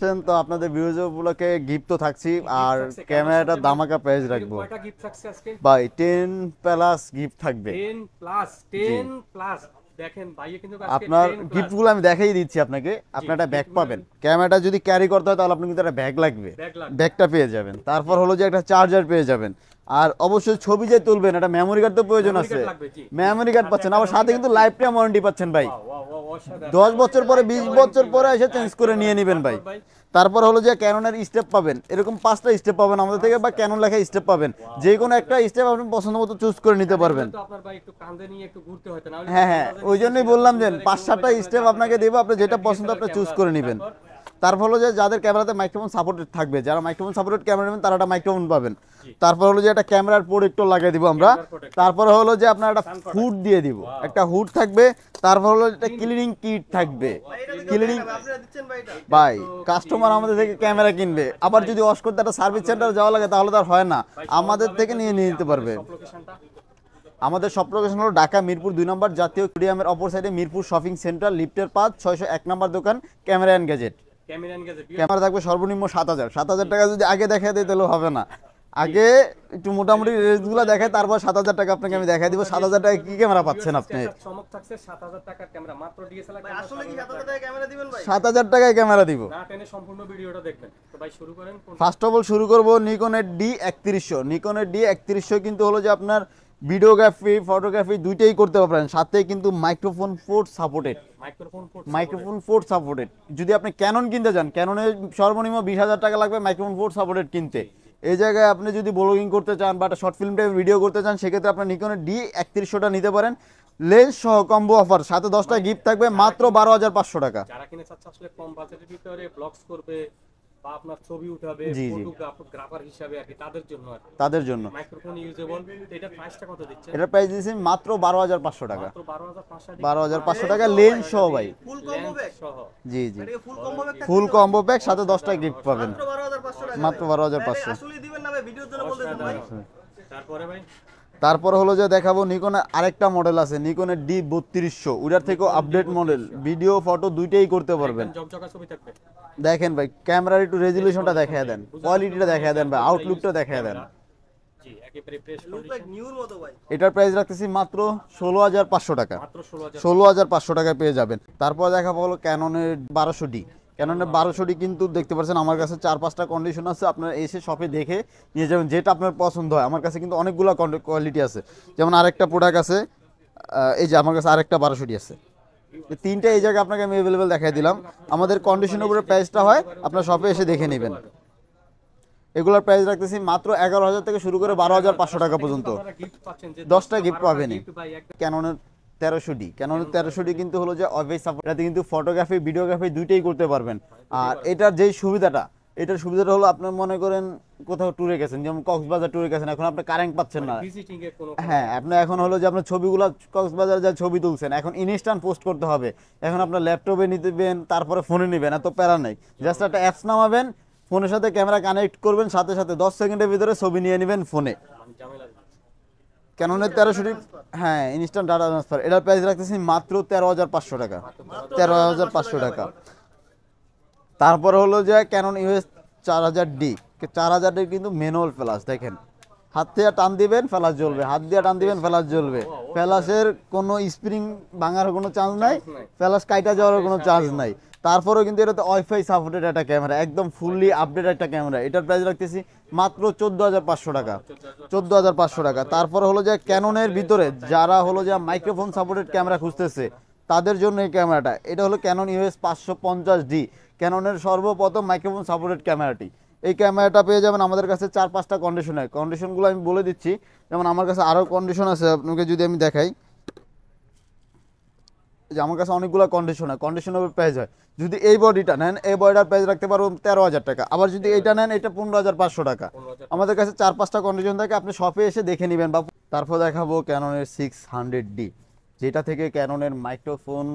আসেন তো আপনাদের ভিউজ উপলক্ষে গিফট তো থাকছি, আর ক্যামেরাটা দামাকা প্রাইস রাখবো কয়টা গিফট থাকছে আজকে? ভাই। 10 প্লাস গিফট থাকবে। 10 প্লাস জি 10 প্লাস। দেখেন ভাইয়া কিন্তু আজকে আপনার 10 প্লাস গিফটগুলো আমি দেখাই দিচ্ছি আপনাকে। আপনার একটা ব্যাগ পাবেন, ক্যামেরাটা যদি ক্যারি করতে হয় তাহলে আপনি কিন্তু একটা ব্যাগ লাগবে, ব্যাগ লাগবে। ব্যাগটা পেয়ে যাবেন। তারপর হলো যে একটা চার্জার পেয়ে যাবেন, আর অবশ্যই ছবি যে তুলবেন একটা মেমোরি কার্ড তো প্রয়োজন Memory আছে। card লাগবে, জি। মেমোরি কার্ড পাচ্ছেন, আবার সাথে কিন্তু লাইফ টাইম ওয়ারেন্টি পাচ্ছেন ভাই। ওয়াও ওয়াও ওয়াও, অসাধারণ। 10 বছর পরে 20 বছর পরে এসে চেঞ্জ করে নিয়ে নেবেন ভাই। তারপর ভাই? তারপর হলো যে ক্যাননের স্টেপ পাবেন, এরকম 5টা স্টেপ পাবেন আমাদের থেকে, বা ক্যানন লেখা স্টেপ পাবেন। যে কোনো একটা স্টেপ আপনি পছন্দ মতো চুজ করে নিতে পারবেন। তো আপনার ভাই একটু কাঁধে নিয়ে একটু ঘুরতে হতো না হলে হ্যাঁ হ্যাঁ, ওই জন্যই বললাম যে 5-7টা স্টেপ আপনাকে দেবো, আপনি যেটা পছন্দ আপনি চুজ করে নেবেন। তারপর হলো যে যাদের ক্যামেরাতে মাইক্রোফোন সাপোর্টেড থাকবে, যারা মাইক্রোফোন সাপোর্টেড ক্যামেরা নেবেন তারা একটা মাইক্রোফোন পাবেন। তারপর হলো যে একটা ক্যামেরার প্রোটেক্টর লাগিয়ে দিব আমরা। তারপর হলো যে আপনার একটা হুড দিয়ে দিব, একটা হুড থাকবে। তারপর হলো একটা ক্লিনিং কিট থাকবে। ক্লিনিং ভাই, কাস্টমার আমাদের থেকে ক্যামেরা কিনবে, আবার যদি ওয়াশ করতে একটা সার্ভিস সেন্টার যাওয়া লাগে তাহলে তার হয় না, আমাদের থেকে নিয়ে নিতে পারবে। সব লোকেশনটা আমাদের সব লোকেশন হলো ঢাকা মিরপুর 2 নম্বর জাতীয় স্টেডিয়ামের অপর সাইডে মিরপুর শপিং সেন্টার, লিফটের 5 601 নম্বর দোকান, camera and gadget. Camera and gadget. Camera থাকবে সর্বনিম্ন 7,000 টাকা। যদি আগে দেখা দেয় তাহলে হবে না, আগে একটু মোটামুটি রেঞ্জগুলো দেখায়, তারপর 7,000 টাকা আপনাকে আমি দেখাই দিব। 7,000 টাকা কি ক্যামেরা পাচ্ছেন আপনি? একটা চমক থাকছে 7000 টাকার ক্যামেরা, মাত্র ডিএসএলআর ক্যামেরা। আসলে কি 7000 টাকা ক্যামেরা দিবেন ভাই? 7,000 টাকায় ক্যামেরা দিব। না টেনে সম্পূর্ণ ভিডিওটা দেখবেন। তো ভাই শুরু করেন কোন? ফার্স্ট অফ অল শুরু করব নিকনের D3100। নিকনের D3100 কিন্তু হলো যে আপনার ভিডিওগ্রাফি ফটোগ্রাফি দুইটাই করতে পারবেন, সাথে কিন্তু microphone port supported. Microphone port. Microphone port supported. যদি আপনি ক্যানন কিনতে যান, ক্যাননের সর্বনিম্ন 20,000 টাকা লাগবে মাইক্রোফোন পোর্ট সাপোর্টেড কিনতে। এই জায়গায় আপনি যদি ব্লগিং করতে চান বা একটা শর্ট ফিল্ম টাইপের ভিডিও করতে চান, সেক্ষেত্রে আপনি নিকনের D3100টা নিতে পারেন। লেন্স সহ কম্বো অফার, সাথে 10টা গিফট থাকবে, মাত্র 12,500 টাকা। যারা কিনে চাচ্ছে আসলে কম বাজেটের ভিতরে ব্লগস করবে বা আপনার ছবি উঠাবে, জি, জি। ফটোগ্রাফার হিসাবে আর কি, তাদের জন্য আর কি। তাদের জন্য মাইক্রোফোন ইউজেবল। এটা প্রাইসটা কত দিচ্ছেন? এটার প্রাইস দিয়েছি মাত্র 12,500 টাকা। মাত্র 12500 টাকা। 12,500 টাকা লেন্স সহ ভাই। ফুল কম্বো ব্যাগ সহ। জি জি, এটা ফুল কম্বো ব্যাগ ফুল কম্বো প্যাক, সাথে 10টা গিফট পাবেন, মাত্র 12500 টাকা মাত্র 12,500। আসলে দিবেন না ভাই, ভিডিওর জন্য বলতেছেন ভাই। তারপরে ভাই তারপর হলো যে দেখাবো নিকনের আরেকটা মডেল আছে, নিকনের D3200। ওটার থেকেও আপডেট মডেল, ভিডিও ফটো দুইটাই করতে পারবেন। জকজকা ছবি থাকবে। দেখেন ভাই, ক্যামেরার একটু রেজুলেশনটা দেখায় দেন, কোয়ালিটিটা দেখায় দেন ভাই, আউটলুকটা দেখায় দেন। জি, একেবারে ফ্রেশ লুক লাইক কন্ডিশন। নিউর মতো ভাই। এটার প্রাইস রাখতেছি মাত্র 16,500 টাকা। মাত্র 16000। 16,500 টাকায় পেয়ে যাবেন। তারপর দেখাবো হলো ক্যাননের 1200D। ক্যাননের 1200D কিন্তু দেখতে পাচ্ছেন আমার কাছে 4-5টা কন্ডিশন আছে, আপনারা এসে শপে দেখে নিয়ে যাবেন যেটা আপনার পছন্দ হয়। আমার কাছে কিন্তু অনেকগুলো কোয়ালিটি আছে, যেমন আরেকটা প্রোডাক্ট আছে, এই যে আমার কাছে আরেকটা 1200D আছে। এই তিনটা এই জায়গায় আপনাকে আমি অ্যাভেলেবেল দেখাই দিলাম। আমাদের কন্ডিশনের উপরে প্রাইসটা হয়, আপনার শপে এসে দেখে নেবেন। এগুলোর প্রাইস রাখতেছি মাত্র 11,000 থেকে শুরু করে 12,500 টাকা পর্যন্ত। আপনারা গিফট পাচ্ছেন যে 10টা গিফট পাবেনই। gift ভাই একদম ক্যাননের 1300D কিন্তু হলো যে অলওয়েজ সাপোর্ট, এটাতে কিন্তু ফটোগ্রাফি ভিডিওগ্রাফি দুইটাই করতে পারবেন। আর এটার যেই সুবিধাটা, এটার সুবিধাটা হলো আপনার মনে করেন কোথাও ট্যুরে গেছেন, যেমন কক্সবাজার ট্যুরে গেছেন, এখন আপনি কারেন্ট পাচ্ছেন না। ভিজিটিং এর কোনো হ্যাঁ, আপনার এখন হলো যে আপনার ছবিগুলো কক্সবাজার যা ছবি তুলছেন, এখন ইনস্ট্যান্ট পোস্ট করতে হবে। এখন আপনার ল্যাপটপে নিতেবেন, তারপরে ফোনে নেবেন, এত প্যারা নেই। জাস্ট একটা অ্যাপস নামাবেন, ফোনের সাথে ক্যামেরা কানেক্ট করবেন, সাথে সাথে 10 সেকেন্ডের ভিতরে ছবি নিয়ে নেবেন ফোনে। ঝামেলা। ক্যাননের 1300D, হ্যাঁ, ইনস্ট্যান্ট ডাটা ট্রান্সফার। এটার প্রাইস রাখতেছি মাত্র 13,500 টাকা। 13,500 টাকা। তারপর হলো যে ক্যানন ইউএস 4000D। 4000D কিন্তু ম্যানুয়াল ফ্ল্যাশ, দেখেন হাত দিয়ে টান দিবেন ফ্ল্যাশ জ্বলবে, হাত দিয়ে টান দিবেন ফ্ল্যাশ জ্বলবে। ফ্ল্যাশের কোনো স্প্রিং ভাঙার কোনো চান্স নাই, ফ্ল্যাশ কাইটা যাওয়ার কোনো চান্স নাই। তারপরেও কিন্তু এটাতে ওয়াইফাই সাপোর্টেড একটা ক্যামেরা, একদম ফুললি আপডেট একটা ক্যামেরা। এটার প্রাইস রাখতেছি মাত্র 14,500 টাকা। 14,500 টাকা। তারপর হলো যে ক্যাননের ভিতরে যারা হলো যে মাইক্রোফোন সাপোর্টেড ক্যামেরা খুঁজতেছে তাদের জন্য এই ক্যামেরাটা, এটা হলো ক্যানন ইউএস 550D, ক্যাননের সর্বপ্রথম মাইক্রোফোন সাপোর্টেড ক্যামেরাটি। এই ক্যামেরাটা পেয়ে যাবেন আমাদের কাছে 4-5টা কন্ডিশনে। কন্ডিশনগুলো আমি বলে দিচ্ছি, যেমন আমার কাছে আরও কন্ডিশন আছে, আপনাকে যদি আমি দেখাই, যে আমার কাছে অনেকগুলো কন্ডিশনের প্রাইস হয়। যদি এই বডিটা নেন, এই বডিটার প্রাইস রাখতে পারবো 13,000 টাকা। আবার যদি এইটা নেন, এটা 15,500 টাকা। আমাদের কাছে 4-5টা কন্ডিশন থাকে, আপনি শপে এসে দেখে নেবেন। বা তারপর দেখাবো ক্যাননের 600D, যেটা থেকে ক্যাননের মাইক্রোফোন,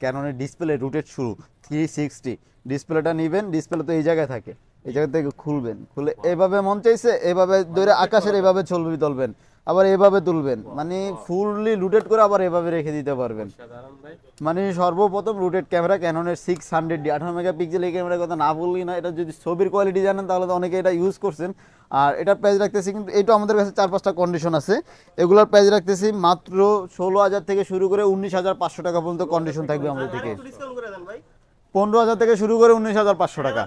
ক্যাননের ডিসপ্লে রুটেড শুরু 360। ডিসপ্লেটা নেবেন, ডিসপ্লে তো এই জায়গায় থাকে, এই জায়গা থেকে খুলবেন, খুলে এভাবে মন চাইছে এভাবে ধরে আকাশের এভাবে ছবি তুলবেন। আবার এভাবে তুলবেন, মানে ফুললি রোটেট করে আবার এভাবে রেখে দিতে পারবেন। সাধারণ ভাই মানে সর্বপ্রথম রোটেট ক্যামেরা ক্যাননের 600D 18 মেগাপিক্সেল এই ক্যামেরার কথা না বললি না। এটা যদি ছবির কোয়ালিটি জানেন তাহলে তো অনেকে এটা ইউজ করছেন। আর এটার প্রাইস রাখতেছি কিন্তু এটা আমাদের কাছে 4-5টা কন্ডিশন আছে। এগুলোর প্রাইস রাখতেছি মাত্র 16,000 থেকে শুরু করে 19,500 টাকা পর্যন্ত কন্ডিশন থাকবে আমাদের থেকে। একটু ডিসকাউন্ট করে দেন ভাই। 15,000 থেকে শুরু করে 19,500 টাকা,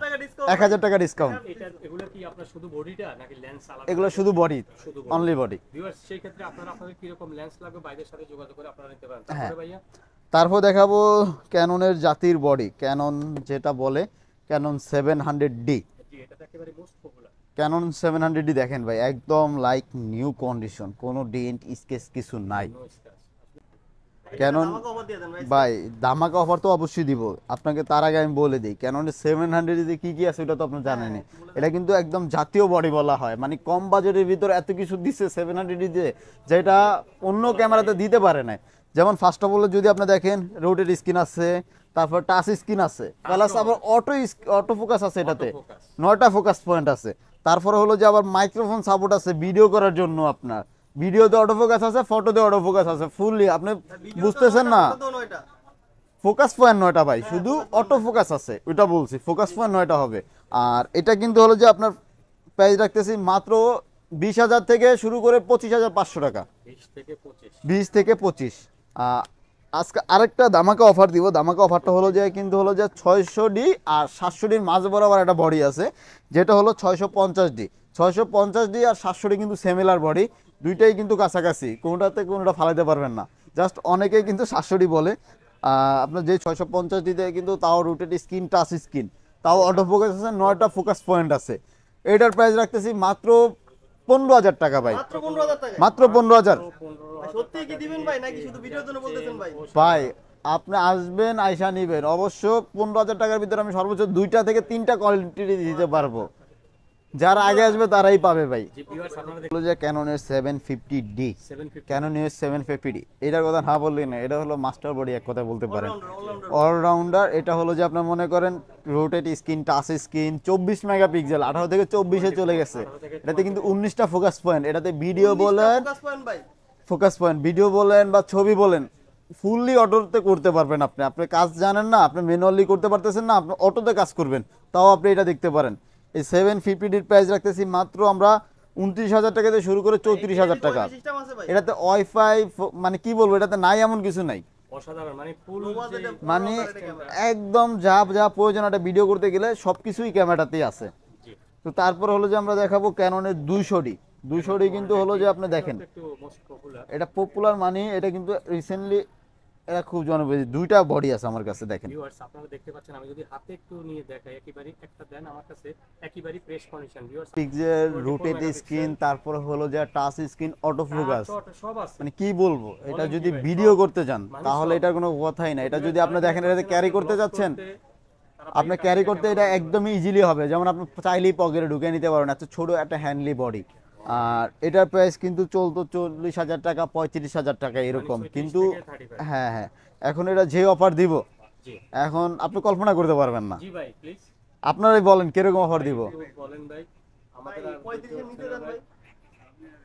1,000 টাকা ডিসকাউন্ট। এগুলো কি আপনার শুধু বডিটা নাকি লেন্স আলাদা? এগুলো শুধু বডি, শুধু অনলি বডি। ভিউয়ার্স সেই ক্ষেত্রে আপনাদের কি রকম লেন্স লাগবে বাইরের সাথে যোগাযোগ করে আপনারা নিতে পারেন। হ্যাঁ। তারপরে ভাইয়া তারপর দেখাবো ক্যাননের জাতির বডি, ক্যানন যেটা বলে ক্যানন 700D। জি এটা তো একেবারে মোস্ট পপুলার। ক্যানন 700D দেখেন ভাই, একদম লাইক নিউ কন্ডিশন, কোনো ডেন্ট স্কেচ কিছু নাই। No scratch. ক্যানন আমাকে অফার দিয়ে দেন ভাই। ভাই ধামাকা অফার তো অবশ্যই দিব আপনাকে। তার আগে আমি বলে দিই ক্যাননের 700 কি কি আছে ওটা তো আপনি জানেনই। এটা কিন্তু একদম জাতীয় বডি বলা হয়, মানে কম বাজেটের ভিতরে এত কিছু দিচ্ছে 700 দিয়ে, যেটা অন্য ক্যামেরাতে দিতে পারে না। যেমন ফার্স্ট অফ অল যদি আপনি দেখেন রোটেট স্ক্রিন আছে, তারপর টাচ স্ক্রিন আছে, প্লাস আবার অটো ফোকাস আছে, এটাতে 9টা ফোকাস পয়েন্ট আছে। তারপরে হলো যে আবার মাইক্রোফোন সাপোর্ট আছে ভিডিও করার জন্য। আপনার ভিডিওতে অটো ফোকাস আছে, ফটোতে অটো ফোকাস আছে, ফুললি আপনি বুঝতেছেন না। ফোকাস পয়েন্ট 9টা ভাই, শুধু অটো ফোকাস আছে ওইটা বলছি, ফোকাস পয়েন্ট 9টা হবে। আর এটা কিন্তু হলো যে আপনার প্রাইস রাখতেছি মাত্র 20,000 থেকে শুরু করে 25,500 টাকা। 20 থেকে 25। 20 থেকে 25। আজকে আরেকটা ধামাকা অফার দিব। ধামাকা অফারটা হলো যে কিন্তু হলো যে 600D আর 700Dর মাঝে বরাবর একটা বডি আছে, যেটা হলো 650D। 650D আর 700D কিন্তু সিমিলার বডি, দুইটাই কিন্তু কাছাকাছি, কোনোটাতে কোনোটা ফালাইতে পারবেন না। জাস্ট অনেকেই কিন্তু 700D বলে। আপনার যে 650Dতে কিন্তু তাও রোটেট স্ক্রিন, টাচ স্ক্রিন, তাও অটো ফোকাস আছে, 9টা ফোকাস পয়েন্ট আছে। এটার প্রাইস রাখতেছি মাত্র 15,000 টাকা ভাই, মাত্র 15,000 টাকা। মাত্র 15,000। ভাই সত্যি কি দিবেন ভাই নাকি শুধু ভিডিওর জন্য বলতেছেন ভাই? ভাই আপনি আসবেন, আইসা নিবেন অবশ্য। 15,000 টাকার ভিতরে আমি সর্বোচ্চ 2টা থেকে 3টা কোয়ালিটি দিতে পারবো। যারা আগে আসবে তারাই পাবে ভাই। জি ভিউয়ার্স আপনারা হলো যে ক্যাননের 750D, 750 ক্যানন ইউএস 750D, এটার কথা না বললেই না, এটা হলো মাস্টার বডি এক কথা বলতে পারেন, অলরাউন্ডার। অলরাউন্ডার। এটা হলো যে আপনার মনে করেন rotate screen, touch screen, 24 megapixel, 18 থেকে 24-এ চলে গেছে। এটাতে কিন্তু 19টা ফোকাস পয়েন্ট, এটাতে ভিডিও বলেন, ফোকাস পয়েন্ট ভাই। ফোকাস পয়েন্ট ভিডিও বলেন বা ছবি বলেন, ফুললি অটোতে করতে পারবেন। আপনি আপনি কাজ জানেন না, আপনি ম্যানুয়ালি করতে পারতেছেন না, আপনি অটোতে কাজ করবেন, তাও আপনি এটা দেখতে পারেন। এই 750ডির প্রাইস রাখতেছি মাত্র আমরা 29,000 টাকা থেকে শুরু করে 34,000 টাকা। সিস্টেম আছে ভাই। এটাতে ওয়াইফাই, মানে কি বলবো, এটাতে নাই এমন কিছু নাই। অসাধারণ, মানে ফুল মানে একদম যা যা প্রয়োজন একটা ভিডিও করতে গেলে সবকিছুই ক্যামেরাতেই আছে। জি তো তারপর হলো যে আমরা দেখাবো ক্যাননের 200D। 200D কিন্তু হলো যে আপনি দেখেন একটু মোস্ট পপুলার। এটা পপুলার, মানে এটা কিন্তু রিসেন্টলি এটা খুব জনপ্রিয়। 2টা বডি আছে আমার কাছে দেখেন। ভিউয়ার্স আপনারা দেখতে পাচ্ছেন, আমি যদি হাতে একটু নিয়ে দেখাই, একেবারে একটা দেন আমার কাছে, একেবারে fresh condition. Viewers pixel, rotate screen, তারপর হলো যে টাচ স্ক্রিন, অটো ফোকাস, সব আছে। মানে কি বলবো, এটা যদি ভিডিও করতে চান তাহলে এটার কোনো কথাই না। এটা যদি আপনি দেখেন এটাতে ক্যারি করতে যাচ্ছেন, আপনি ক্যারি করতে এটা একদমই ইজিলি হবে। যেমন আপনি চাইলেই পকেটে ঢুকে নিতে পারেন, এত ছোট একটা হ্যান্ডলি বডি। আর এটার প্রাইস কিন্তু চলতো 40,000 টাকা, 35,000 টাকা এরকম। কিন্তু হ্যাঁ হ্যাঁ, এখন এটা যে অফার দিব, জি এখন আপনি কল্পনা করতে পারবেন না। জি ভাই প্লিজ আপনারাই বলেন কিরকম অফার দিব। বলেন ভাই। আমাদের আর 35 এর নিচে দেন ভাই।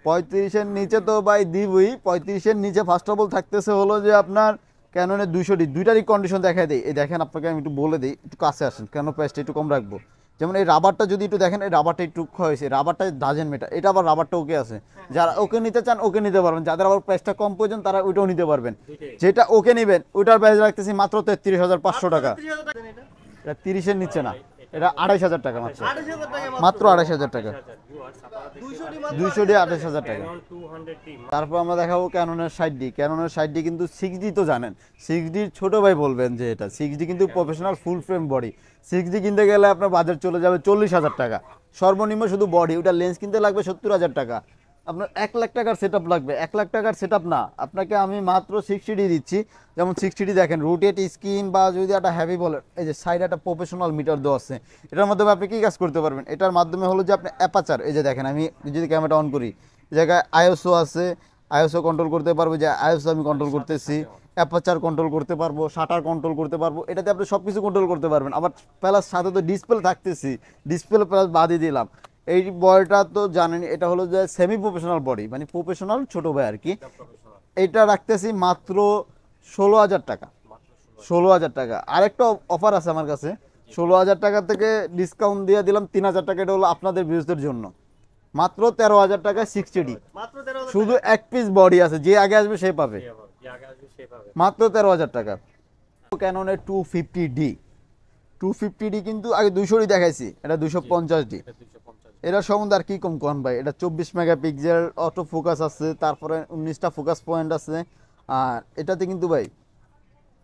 35-এর নিচে তো ভাই দিবই। 35-এর নিচে ফার্স্ট অফ অল থাকতেছে হলো যে আপনার ক্যাননের 200D, দুইটারই কন্ডিশন দেখাই দিই। এই দেখেন, আপনাকে আমি একটু বলে দিই, একটু কাছে আসেন, কেন প্রাইসটা একটু কম রাখবো। যেমন এই রাবারটা যদি একটু দেখেন, এই রাবারটা একটু হয়েছে, রাবারটা ডাজেন্ট মেটার, এটা আবার রাবারটা ওকে আছে। যারা ওকে নিতে চান ওকে নিতে পারবেন, যাদের আবার প্রাইসটা কম প্রয়োজন তারা ওইটাও নিতে পারবেন। যেটা ওকে নেবেন ওইটার প্রাইস রাখতেছি মাত্র 33,500 টাকা। 30,000 টাকা দেন এটা। এটা 30-এর নিচে না, এটা 28,000 টাকা মাত্র, 28,000 টাকা মাত্র 28,000 টাকা। ভিউয়ার্স আপনারা 200 মাত্র 200D 28,000 টাকা। ক্যানন 200D তারপর আমরা দেখাবো ক্যাননের 60D। ক্যাননের 60D কিন্তু 6D তো জানেন, 6D ছোট ভাই বলবেন যে এটা 6D কিন্তু প্রফেশনাল ফুল ফ্রেম বডি। 6D কিনতে গেলে আপনার বাজার চলে যাবে 40,000 টাকা সর্বনিম্ন, শুধু বডি। ওটা লেন্স কিনতে লাগবে 70,000 টাকা। আপনার 1 লাখ টাকার সেট লাগবে। 1 লাখ টাকার সেট না, আপনাকে আমি মাত্র 60D দিচ্ছি। যেমন 60D দেখেন, রোটেট স্ক্রিন বা যদি একটা হ্যাভি বলেন, এই যে সাইডে একটা প্রফেশনাল মিটার দেওয়া আছে। এটার মাধ্যমে আপনি কী কাজ করতে পারবেন, এটার মাধ্যমে হলো যে আপনি অ্যাপাচার, এই যে দেখেন আমি যদি ক্যামেরাটা অন করি, এই জায়গায় আইএসও আছে, আইএসও কন্ট্রোল করতে পারবো, যে আইএসও আমি কন্ট্রোল করতেছি, অ্যাপাচার কন্ট্রোল করতে পারবো, শাটার কন্ট্রোল করতে পারবো। এটাতে আপনি সব কিছু কন্ট্রোল করতে পারবেন। আবার প্লাস সাথে তো ডিসপ্লে থাকতেছি, ডিসপ্লে প্লাস বাদই দিলাম। এই বডিটা তো জানেন, এটা হলো যে সেমি প্রফেশনাল বডি, মানে প্রফেশনাল ছোট ভাই আর কি। প্রফেশনাল এটা রাখতেছি মাত্র 16,000 টাকা। মাত্র 16,000 টাকা। আরেকটা অফার আছে আমার কাছে, 16,000 টাকা থেকে ডিসকাউন্ট দিয়ে দিলাম 3,000 টাকা। এটা হলো আপনাদের ভিউজদের জন্য, মাত্র 13,000 টাকা 60D। মাত্র 13,000 শুধু এক পিস বডি আছে, যে আগে আসবে সে পাবে, যে আগে আসবে সেভাবে মাত্র 13,000 টাকা। ক্যাননের 250D, 250D কিন্তু আগে 200D দেখাইছি, এটা 250D। এটা 250 এটা সম্বন্ধে আর কি কম কোন ভাই, এটা 24 মেগাপিক্সেল অটো ফোকাস আছে, তারপরে 19টা ফোকাস পয়েন্ট আছে। আর এটাতে কিন্তু ভাই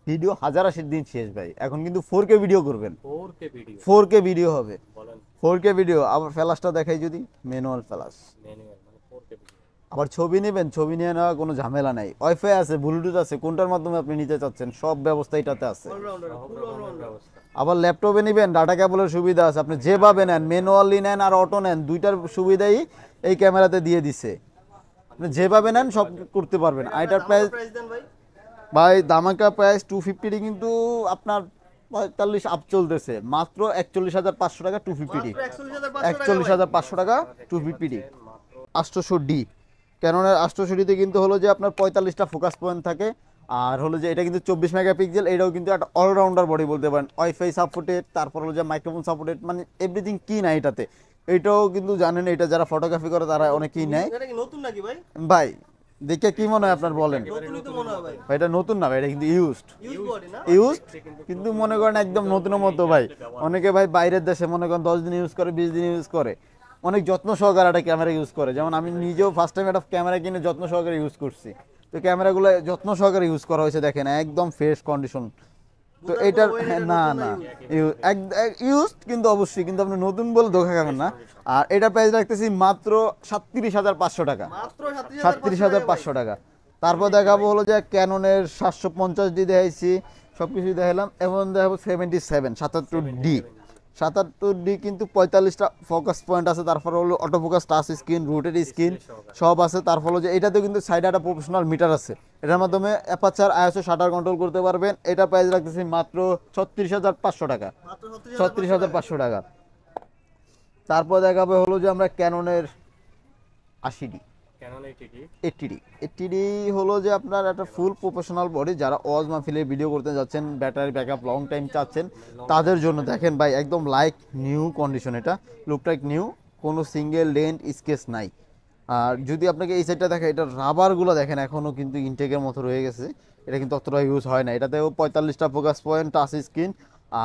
ভিডিও 1080 দিন শেষ ভাই। এখন কিন্তু 4K ভিডিও করবেন, 4K ভিডিও 4K ভিডিও হবে, বলেন 4K ভিডিও। আবার ফ্ল্যাশটা দেখাই, যদি ম্যানুয়াল ফ্ল্যাশ। ম্যানুয়াল মানে 4K ভিডিও আবার ছবি নেবেন, ছবি নিয়ে নেওয়া কোনো ঝামেলা নাই। ওয়াইফাই আছে, ব্লুটুথ আছে, কোনটার মাধ্যমে আপনি নিতে চাচ্ছেন সব ব্যবস্থা এটাতে আছে। অলরাউন্ডার সব ফুল রকমের অলরাউন্ডার। ব্যবস্থা আবার ল্যাপটপে নেবেন, ডাটা কেবলের সুবিধা আছে, আপনি যেভাবে নেন, ম্যানুয়ালি নেন আর অটো নেন, দুইটার সুবিধাই এই ক্যামেরাতে দিয়ে দিছে। আপনি যেভাবে নেন সব করতে পারবেন। আর এটার প্রাইস প্রাইস দেন ভাই। ভাই দামাকা প্রাইস 250D, কিন্তু আপনার 45 আপ চলতেছে, মাত্র 41,500 টাকা 250D। মাত্র 41,500 টাকা। 41,500 টাকা 250D। 800D, ক্যাননের 800Dতে কিন্তু হলো যে আপনার 45টা ফোকাস পয়েন্ট থাকে। আর হলো যে এটা কিন্তু 24 মেগাপিক্সেল, এটাও কিন্তু একটা অলরাউন্ডার বডি বলতে পারেন। ওয়াইফাই সাপোর্টেড, তারপর হলো যে মাইক্রোফোন সাপোর্টেড, মানে এভরিথিং কি না এটাতে। এটাও কিন্তু জানেন, এটা যারা ফটোগ্রাফি করে তারা অনেকেই নেয় এটা কি নতুন নাকি ভাই? ভাই। দেখে কি মনে হয় আপনার বলেন? নতুনই তো মনে হয় ভাই। ভাই এটা নতুন না ভাই, এটা কিন্তু ইউজড। ইউজ বডি না? ইউজড কিন্তু মনে করেন একদম নতুনের মতো ভাই। অনেকে ভাই বাইরের দেশে মনে করেন 10 দিন ইউজ করে, 20 দিন ইউজ করে, অনেক যত্ন সহকারে একটা ক্যামেরা ইউজ করে। যেমন আমি নিজেও ফার্স্ট টাইম একটা ক্যামেরা কিনে যত্ন সহকারে ইউজ করছি। তো ক্যামেরাগুলো যত্ন সহকারে ইউজ করা হয়েছে, দেখেন একদম ফ্রেশ কন্ডিশন। তো বুঝার এটার পর ওই এটা না নতুন না না ইউজ কিন্তু অবশ্যই, কিন্তু আপনি নতুন বলে ধোকা খাবেন না। আর এটা প্রাইস রাখতেছি মাত্র 37,500 টাকা। মাত্র 37,500 টাকা। তারপর দেখাবো হলো যে ক্যাননের 750D দেখাইছি, সব কিছু দেখালাম। এবং দেখাবো 77 77D কিন্তু 45টা ফোকাস পয়েন্ট আছে। তারপর হলো auto focus, touch screen, rotate screen সব আছে। তারপর হলো যে এটাতে কিন্তু সাইডে একটা প্রফেশনাল মিটার আছে, এটার মাধ্যমে অ্যাপারচার, আইএসও, শাটার কন্ট্রোল করতে পারবেন। এটা প্রাইস রাখতেছি মাত্র 36,500 টাকা। মাত্র 36,500 টাকা। তারপর দেখাবে হলো যে আমরা ক্যাননের 80D, ক্যানন 80D 80D হলো যে আপনার একটা ফুল প্রফেশনাল বডি। যারা ওয়াজ মাহফিলে ভিডিও করতে যাচ্ছেন, ব্যাটারি ব্যাকআপ লং টাইম চাচ্ছেন, তাদের জন্য দেখেন ভাই একদম লাইক নিউ কন্ডিশন। এটা লুক লাইক নিউ, কোনো সিঙ্গেল ডেন্ট স্কেচ নাই। আর যদি আপনাকে এই সাইডটা দেখে, এটা রাবারগুলো দেখেন এখনও কিন্তু ইনটেকের মতো রয়ে গেছে। এটা কিন্তু অতটা ইউজ হয় না। এটাতেও 45টা ফোকাস পয়েন্ট, টাচ স্ক্রিন।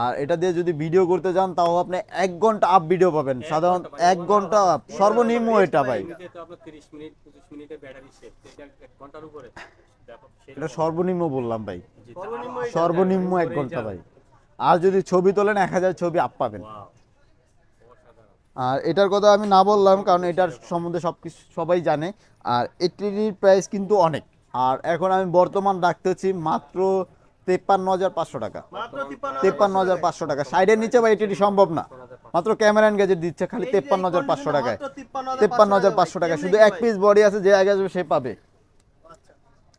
আর এটা দিয়ে যদি ভিডিও করতে যান, তাও আপনি 1 ঘন্টা আপ ভিডিও পাবেন, সাধারণ 1 ঘন্টা আপ সর্বনিম্ন এটা ভাই। এমনিতে তো আপনার 30 মিনিট 25 মিনিটের ব্যাটারি শেষ, এটা 1 ঘন্টার উপরে ব্যাপক এটা সর্বনিম্ন বললাম ভাই, সর্বনিম্ন এটা। সর্বনিম্ন 1 ঘন্টা ভাই। আর যদি ছবি তোলেন 1000 ছবি আপ পাবেন। আর এটার কথা আমি না বললাম কারণ এটার সম্বন্ধে সব কিছু সবাই জানে। আর এটির প্রাইস কিন্তু অনেক। আর এখন আমি বর্তমান রাখতেছি মাত্র 53,500 টাকা। মাত্র 53,500 টাকা। সাইডের নিচে ভাই এটি সম্ভব না, মাত্র ক্যামেরা এন্ড গ্যাজেট দিচ্ছে খালি 53,500 টাকায়। 53,500 টাকা, শুধু এক পিস বডি আছে, যে আগে আসবে সে পাবে। আচ্ছা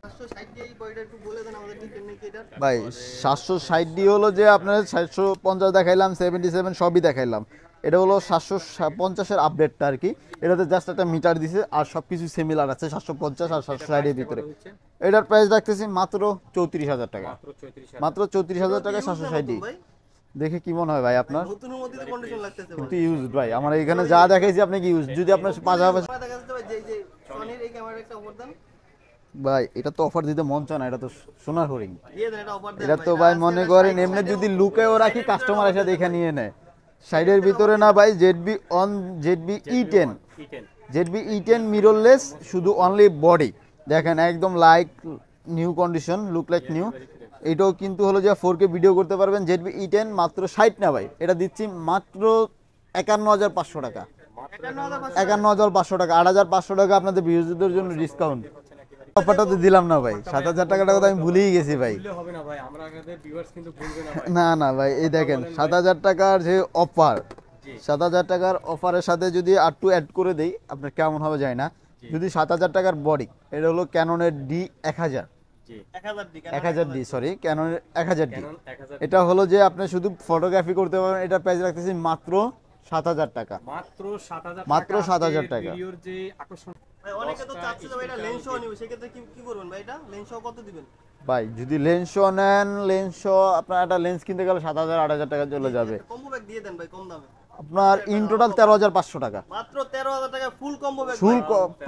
760 দিয়ে এই বডিটা একটু বলে দেন আমাদের কি কেমনে কি এটা? ভাই 760D হলো যে আপনার 750 দেখাইলাম, 77 সবই দেখাইলাম। এটা হলো 750-এর আপডেটটা আর কি। এটাতে জাস্ট একটা মিটার দিছে, আর সব কিছু সিমিলার আছে 750 আর 760 এর ভিতরে। এটার প্রাইস রাখতেছি মাত্র 34,000 টাকা। মাত্র 34,000 মাত্র 34,000 টাকা 760D। ভাই দেখে কি মনে হয় ভাই আপনার? নতুনের মধ্যে তো কন্ডিশন লাগতেছে ভাই। কিন্তু ইউজড ভাই, আমার এখানে যা দেখাইছি আপনি কি ইউজ, যদি আপনার পাশাপাশি দেখা যাচ্ছে ভাই যে সনির এই ক্যামেরার একটা অফার দেন। ভাই এটা তো অফার দিতে মন চায় না, এটা তো সোনার হরিণ। দিয়ে দেন এটা অফার দেন। এটা তো ভাই মনে করেন এমনি যদি লুকেও রাখি, কাস্টমার এসে দেখে নিয়ে নেয়। সাইডের ভিতরে না ভাই, ZB E10, E10 ZB E10 mirrorless, শুধু অনলি বডি দেখেন একদম like new condition, look like new. এটাও কিন্তু হলো যে 4K ভিডিও করতে পারবেন। ZB E10 মাত্র 60 না ভাই, এটা দিচ্ছি মাত্র 51,500 টাকা। 51,500 টাকা, 8,500 টাকা আপনাদের ভিউজদের জন্য ডিসকাউন্ট। অফারটা তো দিলাম না ভাই, 7,000 টাকাটা কথা আমি ভুলেই গেছি ভাই। ভুললে হবে না ভাই, আমরা আমাদের ভিউয়ার্স কিন্তু ভুলবে না ভাই। না না ভাই, এই দেখেন 7,000 টাকার যে অফার, 7,000 টাকার অফারের সাথে যদি আর টু অ্যাড করে দেই আপনার কেমন হবে যায় না। যদি 7,000 টাকার বডি, এটা হলো ক্যাননের D1000, জি 1000D সরি ক্যাননের 1000D। ক্যানন 1000 এটা হলো যে আপনি শুধু ফটোগ্রাফি করতে পারবেন। এটা প্রাইস রাখতেছি মাত্র 7,000 টাকা। মাত্র 7,000 মাত্র টাকা। 7,000 আজকের টাকা। ভিডিওর যে আকর্ষণ ভাই অনেকে তো 10টা চাচ্ছে যে ভাই এটা স্পিকার লেন্স সহ দিয়ে- নিবে, সেক্ষেত্রে কি কি করবেন ভাই? এটা লেন্স সহ কত দিবেন? ভাই যদি লেন্স শো নেন, লেন্স শো আপনার একটা লেন্স কিনতে গেলে 7,000 8,000 টাকা চলে যাবে। কম্বো ব্যাগ দিয়ে দেন ভাই কম দামে। আপনার ইন টোটাল 13,500 টাকা মাত্র 13,000 টাকা ফুল কম্বো ব্যাগ। ফুল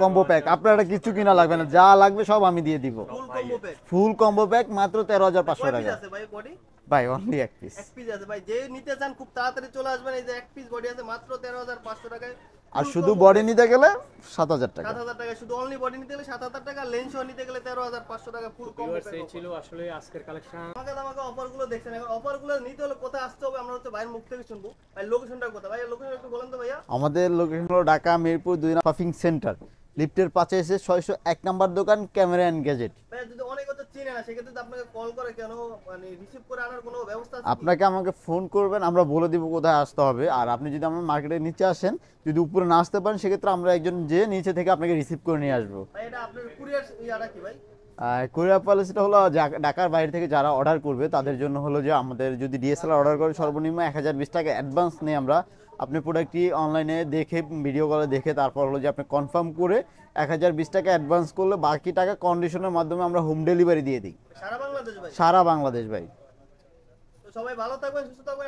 কম্বো প্যাক। আপনার একটা কিছু কিনা লাগবে না, যা লাগবে সব আমি দিয়ে দিব। ফুল কম্বো প্যাক। ফুল কম্বো প্যাক মাত্র 13,500 কয় পিস টাকা। আছে ভাই বডি? ভাই অনলি এক পিস। এক পিস আছে ভাই, যে নিতে চান খুব তাড়াতাড়ি চলে আসবেন। এই যে এক পিস বডি আছে মাত্র 13,500 টাকায়। আর শুধু বডি নিতে গেলে 7,000 টাকা। 7,000 টাকা শুধু অনলি বডি নিতে গেলে 7,000 টাকা, লেন্স সহ নিতে গেলে 13,500 টাকা ফুল কম্বো ভিউয়ার্স এই প্যাক। ছিল আসলে আজকের কালেকশন। আমাকে অফারগুলো দেখছেন, এখন অফারগুলো নিতে হলে কোথায় আসতে হবে আমরা হচ্ছে ভাইয়ের মুখ থেকে শুনবো। ভাই লোকেশনটা কোথায়? ভাই লোকেশন একটু বলেন তো ভাইয়া। আমাদের লোকেশন হলো ঢাকা মিরপুর 2 শপিং সেন্টার, লিফটের পাশে এসে 601 নাম্বার দোকান, ক্যামেরা এন্ড গ্যাজেট। ভাই যদি অনেক হচ্ছে চিনে না, সেক্ষেত্রে তো আপনাকে কল করে কেন মানে রিসিভ করে আনার কোনো ব্যবস্থা আছে কি? আপনাকে আমাকে ফোন করবেন, আমরা বলে দিব কোথায় আসতে হবে। আর আপনি যদি আমার মার্কেটের নিচে আসেন, যদি উপরে না আসতে পারেন, সেক্ষেত্রে আমরা একজন যে নিচে থেকে আপনাকে রিসিভ করে নিয়ে আসবো। ভাই এটা আপনার কুরিয়ার ইয়াটা কি ভাই? আর কুরিয়ার পলিসিটা হলো ঢাকার বাইরে থেকে যারা অর্ডার করবে তাদের জন্য হলো যে আমাদের যদি ডিএসএলআর অর্ডার করে সর্বনিম্ন 1020 টাকা অ্যাডভান্স নিয়ে আমরা আপনি প্রোডাক্টটি অনলাইনে দেখে ভিডিও কলে দেখে তারপর হলো যে আপনি কনফার্ম করে 1020 টাকা অ্যাডভান্স করলে বাকি টাকা কন্ডিশনের মাধ্যমে আমরা হোম ডেলিভারি দিয়ে দিই সারা বাংলাদেশ ভাই। সারা বাংলাদেশ ভাই। তো সবাই ভালো থাকবেন, সুস্থ থাকবেন।